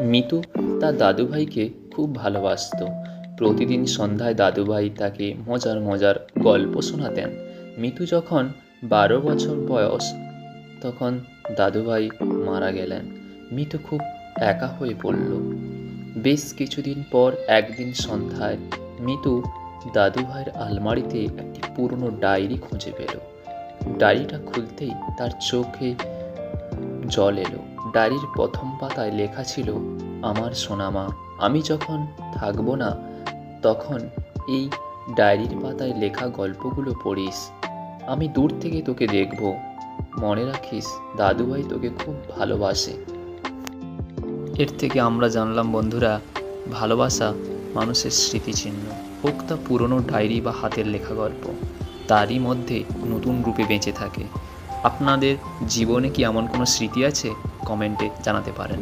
মিতু তার দাদুভাইকে খুব ভালোবাসতো। প্রতিদিন সন্ধ্যায় দাদুভাই তাকে মজার মজার গল্প শোনাতেন। মিতু যখন 12 বছর বয়স, তখন দাদুভাই মারা গেলেন। মিতু খুব একা হয়ে পড়ল। বেশ কিছুদিন পর একদিন সন্ধ্যায় মিতু দাদুভাইয়ের আলমারিতে একটি পুরনো ডায়েরি খুঁজে পেল। ডায়েরিটা খুলতেই তার চোখে জল এলো। ডায়েরির প্রথম পাতায় লেখা ছিল, আমার সোনামা, আমি যখন থাকবো না তখন এই ডায়েরির পাতায় লেখা গল্পগুলো পড়িস। আমি দূর থেকে তোকে দেখব। মনে রাখিস, দাদুভাই তোকে খুব ভালোবাসে। এর থেকে আমরা জানলাম বন্ধুরা, ভালোবাসা মানুষের স্মৃতিচিহ্ন, হোক তা পুরনো ডায়েরি বা হাতের লেখা গল্প, তারই মধ্যে নতুন রূপে বেঁচে থাকে। আপনাদের জীবনে কি এমন কোনো স্মৃতি আছে? কমেন্টে জানাতে পারেন।